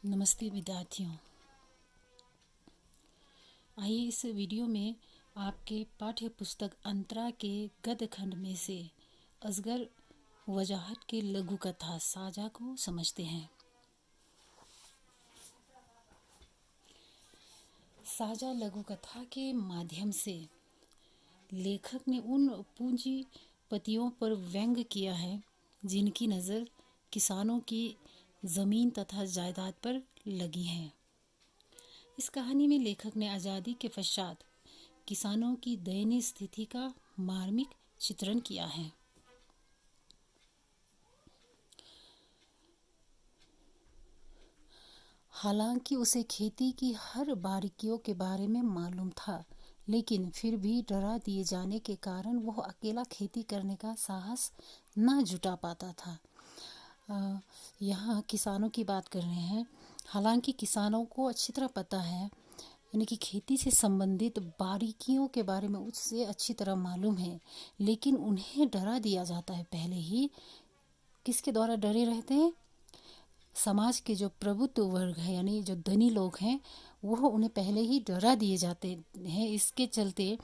नमस्ते विद्यार्थियों। आइए इस वीडियो में आपके पाठ्य पुस्तक अंतरा के गद्य खंड में से असगर वजाहत के लघु कथा साझा को समझते हैं। साझा लघु कथा के माध्यम से लेखक ने उन पूंजीपतियों पर व्यंग किया है जिनकी नज़र किसानों की ज़मीन तथा जायदाद पर लगी है। इस कहानी में लेखक ने आज़ादी के पश्चात किसानों की दयनीय स्थिति का मार्मिक चित्रण किया है। हालांकि उसे खेती की हर बारीकियों के बारे में मालूम था, लेकिन फिर भी डरा दिए जाने के कारण वह अकेला खेती करने का साहस न जुटा पाता था। यहाँ किसानों की बात कर रहे हैं। हालांकि किसानों को अच्छी तरह पता है, यानी कि खेती से संबंधित बारीकियों के बारे में उससे अच्छी तरह मालूम है, लेकिन उन्हें डरा दिया जाता है पहले ही। किसके द्वारा डरे रहते हैं? समाज के जो प्रभुत्व वर्ग है, यानी जो धनी लोग हैं, वह उन्हें पहले ही डरा दिए जाते हैं। इसके चलते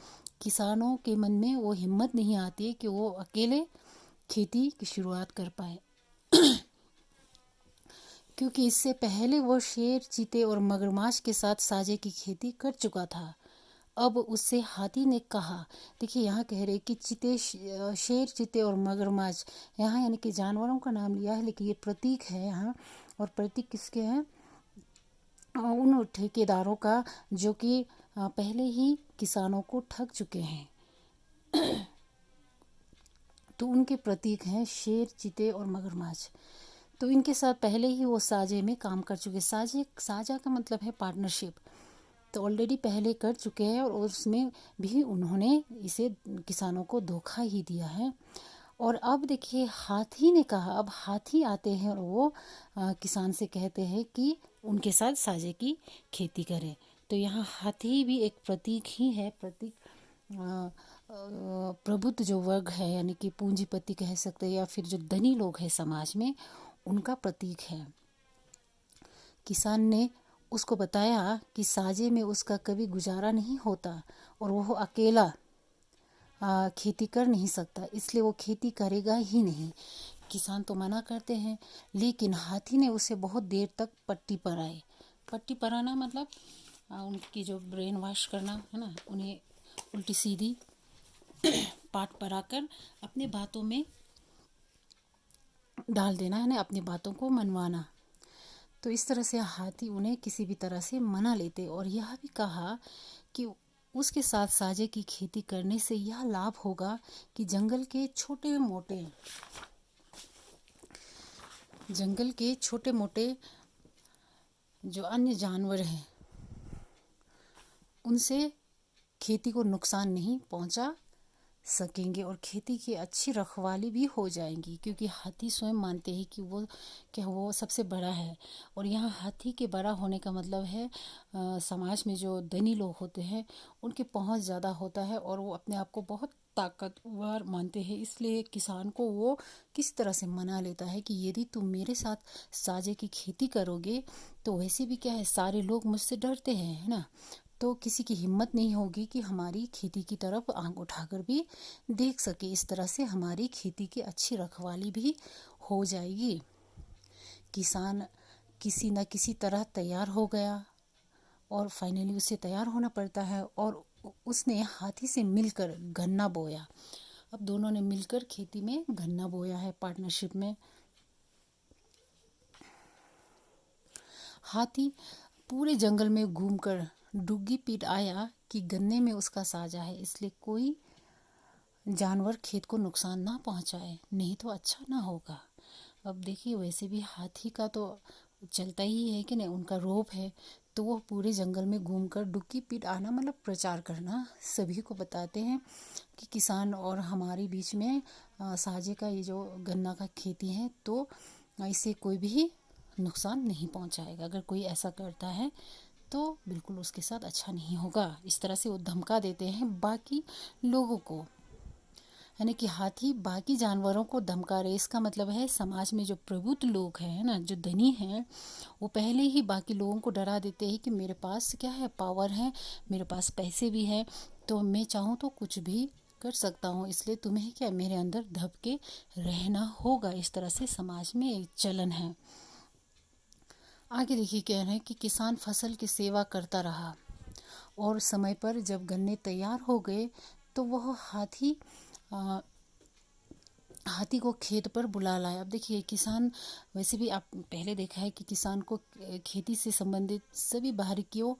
किसानों के मन में वो हिम्मत नहीं आती है कि वो अकेले खेती की शुरुआत कर पाए क्योंकि इससे पहले वो शेर, चीते और मगरमच्छ के साथ साझे की खेती कर चुका था। अब उससे हाथी ने कहा, देखिए यहाँ कह रहे कि शेर, चीते और मगरमच्छ, यहाँ यानी कि जानवरों का नाम लिया है, लेकिन ये प्रतीक है यहाँ। और प्रतीक किसके हैं? उन ठेकेदारों का जो कि पहले ही किसानों को ठग चुके हैं। तो उनके प्रतीक हैं शेर, चीते और मगरमच्छ। तो इनके साथ पहले ही वो साझे में काम कर चुके। साझा का मतलब है पार्टनरशिप। तो ऑलरेडी पहले कर चुके हैं और उसमें भी उन्होंने इसे किसानों को धोखा ही दिया है। और अब देखिए हाथी ने कहा, अब हाथी आते हैं और वो किसान से कहते हैं कि उनके साथ साझे की खेती करें। तो यहाँ हाथी भी एक प्रतीक ही है। प्रतीक प्रभुत्व जो वर्ग है, यानी कि पूंजीपति कह सकते हैं, या फिर जो धनी लोग हैं समाज में, उनका प्रतीक है। किसान ने उसको बताया कि साझे में उसका कभी गुजारा नहीं होता और वो अकेला खेती कर नहीं सकता, इसलिए वो खेती करेगा ही नहीं। किसान तो मना करते हैं, लेकिन हाथी ने उसे बहुत देर तक पट्टी पराई। पट्टी पराना मतलब उनकी जो ब्रेन वॉश करना है ना, उन्हें उल्टी सीधी पाठ पराकर अपने बातों में डाल देना है ना, अपनी बातों को मनवाना। तो इस तरह से हाथी उन्हें किसी भी तरह से मना लेते और यह भी कहा कि उसके साथ साझे की खेती करने से यह लाभ होगा कि जंगल के छोटे मोटे जो अन्य जानवर हैं, उनसे खेती को नुकसान नहीं पहुंचा सकेंगे और खेती की अच्छी रखवाली भी हो जाएंगी, क्योंकि हाथी स्वयं मानते हैं कि वो सबसे बड़ा है। और यहाँ हाथी के बड़ा होने का मतलब है समाज में जो धनी लोग होते हैं उनकी पहुँच ज़्यादा होता है और वो अपने आप को बहुत ताकतवर मानते हैं। इसलिए किसान को वो किस तरह से मना लेता है कि यदि तुम मेरे साथ साझे की खेती करोगे तो वैसे भी क्या है, सारे लोग मुझसे डरते हैं, है ना, तो किसी की हिम्मत नहीं होगी कि हमारी खेती की तरफ आंख उठाकर भी देख सके। इस तरह से हमारी खेती की अच्छी रखवाली भी हो जाएगी। किसान किसी न किसी तरह तैयार हो गया और फाइनली उसे तैयार होना पड़ता है और उसने हाथी से मिलकर गन्ना बोया। अब दोनों ने मिलकर खेती में गन्ना बोया है पार्टनरशिप में। हाथी पूरे जंगल में घूमकर डुग्गी पीट आया कि गन्ने में उसका साझा है, इसलिए कोई जानवर खेत को नुकसान ना पहुंचाए, नहीं तो अच्छा ना होगा। अब देखिए वैसे भी हाथी का तो चलता ही है कि नहीं, उनका रोप है, तो वो पूरे जंगल में घूमकर डुग्गी पीट आना मतलब प्रचार करना, सभी को बताते हैं कि किसान और हमारे बीच में साझे का ये जो गन्ना का खेती है, तो इससे कोई भी नुकसान नहीं पहुंचाएगा। अगर कोई ऐसा करता है तो बिल्कुल उसके साथ अच्छा नहीं होगा। इस तरह से वो धमका देते हैं बाकी लोगों को, यानी कि हाथी बाकी जानवरों को धमका रहे। इसका मतलब है समाज में जो प्रबुद्ध लोग हैं ना, जो धनी हैं, वो पहले ही बाकी लोगों को डरा देते हैं कि मेरे पास क्या है, पावर है, मेरे पास पैसे भी है, तो मैं चाहूँ तो कुछ भी कर सकता हूँ, इसलिए तुम्हें क्या मेरे अंदर दब के रहना होगा। इस तरह से समाज में एक चलन है। आगे देखिए कह रहे हैं कि किसान फसल की सेवा करता रहा और समय पर जब गन्ने तैयार हो गए तो वह हाथी को खेत पर बुला लाया। अब देखिए किसान, वैसे भी आप पहले देखा है कि किसान को खेती से संबंधित सभी बारीकियों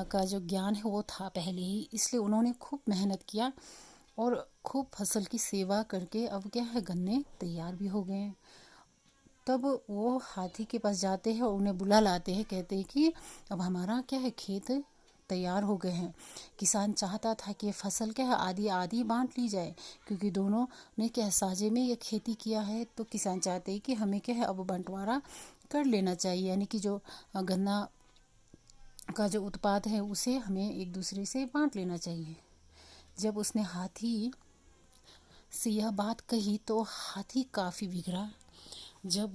का जो ज्ञान है वो था पहले ही, इसलिए उन्होंने खूब मेहनत किया और खूब फसल की सेवा करके अब क्या है, गन्ने तैयार भी हो गए हैं। तब वो हाथी के पास जाते हैं और उन्हें बुला लाते हैं, कहते हैं कि अब हमारा क्या है, खेत तैयार हो गए हैं। किसान चाहता था कि फसल क्या है, आधी आधी बांट ली जाए, क्योंकि दोनों ने क्या है, साझे में ये खेती किया है। तो किसान चाहते हैं कि हमें क्या है, अब बंटवारा कर लेना चाहिए, यानी कि जो गन्ना का जो उत्पाद है उसे हमें एक दूसरे से बांट लेना चाहिए। जब उसने हाथी से यह बात कही तो हाथी काफ़ी बिगड़ा। जब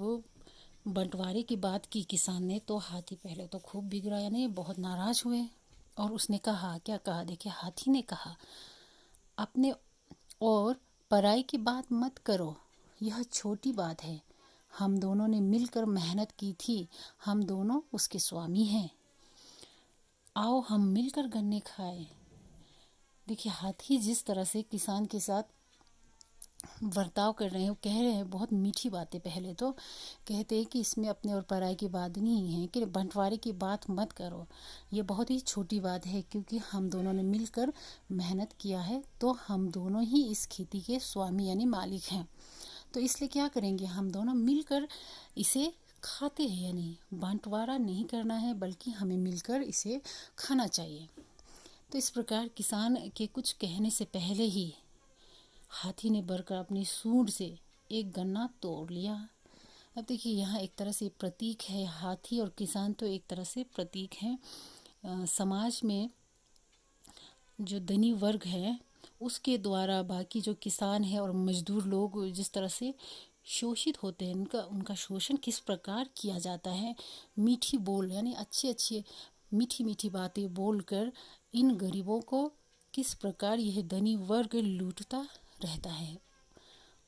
बंटवारे की बात की किसान ने तो हाथी पहले तो खूब बिगड़ा, यानी बहुत नाराज हुए। और उसने कहा, क्या कहा, देखिए हाथी ने कहा, अपने और पराई की बात मत करो, यह छोटी बात है। हम दोनों ने मिलकर मेहनत की थी, हम दोनों उसके स्वामी हैं, आओ हम मिलकर गन्ने खाएं। देखिए हाथी जिस तरह से किसान के साथ बर्ताव कर रहे हैं, वो कह रहे हैं बहुत मीठी बातें। पहले तो कहते हैं कि इसमें अपने और पराई की बात नहीं है, कि बंटवारे की बात मत करो, ये बहुत ही छोटी बात है, क्योंकि हम दोनों ने मिलकर मेहनत किया है, तो हम दोनों ही इस खेती के स्वामी यानी मालिक हैं। तो इसलिए क्या करेंगे, हम दोनों मिलकर इसे खाते हैं, यानी बंटवारा नहीं करना है, बल्कि हमें मिलकर इसे खाना चाहिए। तो इस प्रकार किसान के कुछ कहने से पहले ही हाथी ने बढ़कर अपनी सूंड से एक गन्ना तोड़ लिया। अब देखिए यहाँ एक तरह से प्रतीक है, हाथी और किसान तो एक तरह से प्रतीक हैं। समाज में जो धनी वर्ग है उसके द्वारा बाकी जो किसान है और मजदूर लोग जिस तरह से शोषित होते हैं, उनका शोषण किस प्रकार किया जाता है। मीठी बोल यानी अच्छी अच्छी मीठी मीठी बातें बोलकर इन गरीबों को किस प्रकार यह धनी वर्ग लूटता रहता है,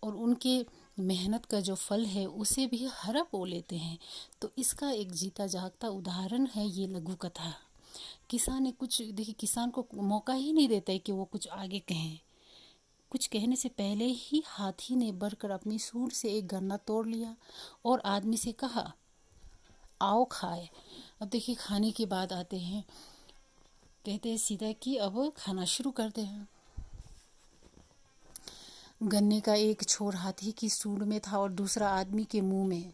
और उनके मेहनत का जो फल है उसे भी हड़प लेते हैं। तो इसका एक जीता जागता उदाहरण है ये लघु कथा। किसान ने कुछ, देखिए किसान को मौका ही नहीं देता है कि वो कुछ आगे कहें। कुछ कहने से पहले ही हाथी ने बढ़कर अपनी सूंड से एक गन्ना तोड़ लिया और आदमी से कहा, आओ खाए। अब देखिए खाने की बात आते हैं, कहते हैं सीधा कि अब खाना शुरू करते हैं। गन्ने का एक छोर हाथी की सूंड में था और दूसरा आदमी के मुंह में।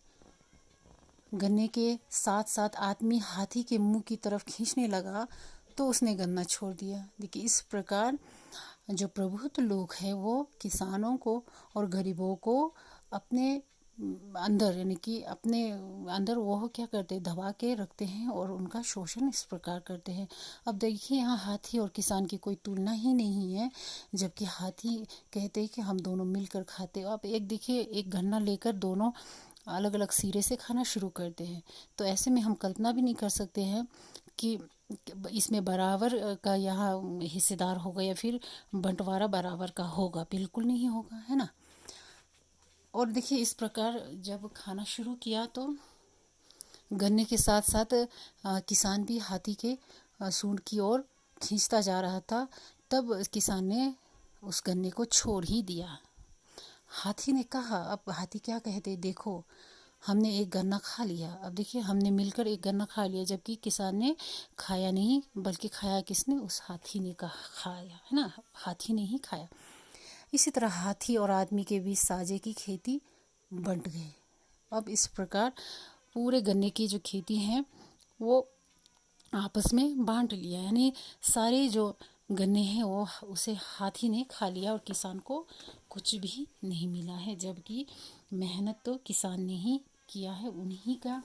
गन्ने के साथ साथ आदमी हाथी के मुंह की तरफ खींचने लगा तो उसने गन्ना छोड़ दिया। देखिए इस प्रकार जो प्रबुद्ध लोग हैं वो किसानों को और गरीबों को अपने अंदर, यानी कि अपने अंदर वो क्या करते हैं, दबा के रखते हैं और उनका शोषण इस प्रकार करते हैं। अब देखिए यहाँ हाथी और किसान की कोई तुलना ही नहीं है, जबकि हाथी कहते हैं कि हम दोनों मिलकर खाते हैं। अब एक देखिए, एक गन्ना लेकर दोनों अलग अलग सिरे से खाना शुरू करते हैं, तो ऐसे में हम कल्पना भी नहीं कर सकते हैं कि इसमें बराबर का यहाँ हिस्सेदार होगा या फिर बंटवारा बराबर का होगा, बिल्कुल नहीं होगा, है ना। और देखिए इस प्रकार जब खाना शुरू किया तो गन्ने के साथ साथ किसान भी हाथी के सूंड की ओर खींचता जा रहा था। तब किसान ने उस गन्ने को छोड़ ही दिया। हाथी ने कहा, अब हाथी क्या कहते, देखो हमने एक गन्ना खा लिया। अब देखिए हमने मिलकर एक गन्ना खा लिया, जबकि किसान ने खाया नहीं, बल्कि खाया किसने, उस हाथी ने कहा खाया, है ना, हाथी ने ही खाया। इसी तरह हाथी और आदमी के बीच साझे की खेती बंट गई। अब इस प्रकार पूरे गन्ने की जो खेती है वो आपस में बांट लिया, यानी सारे जो गन्ने हैं वो उसे हाथी ने खा लिया और किसान को कुछ भी नहीं मिला है, जबकि मेहनत तो किसान ने ही किया है, उन्हीं का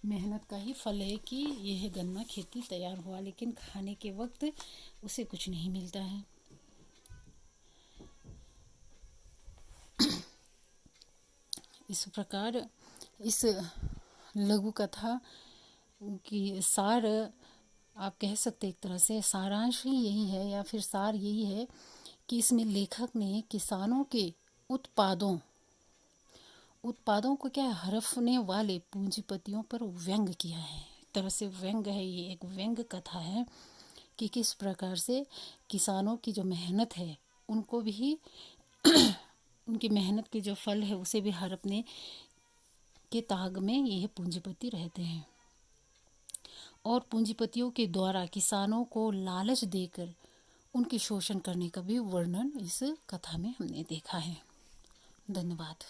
मेहनत का ही फल है कि यह गन्ना खेती तैयार हुआ, लेकिन खाने के वक्त उसे कुछ नहीं मिलता है। इस प्रकार इस लघु कथा की सार आप कह सकते एक तरह से सारांश ही यही है या फिर सार यही है कि इसमें लेखक ने किसानों के उत्पादों को क्या हड़पने वाले पूंजीपतियों पर व्यंग किया है। एक तरह से व्यंग है, ये एक व्यंग कथा है कि किस प्रकार से किसानों की जो मेहनत है उनको भी उनकी मेहनत के जो फल है उसे भी हड़पने के ताग में यह पूंजीपति रहते हैं और पूंजीपतियों के द्वारा किसानों को लालच देकर उनके शोषण करने का भी वर्णन इस कथा में हमने देखा है। धन्यवाद।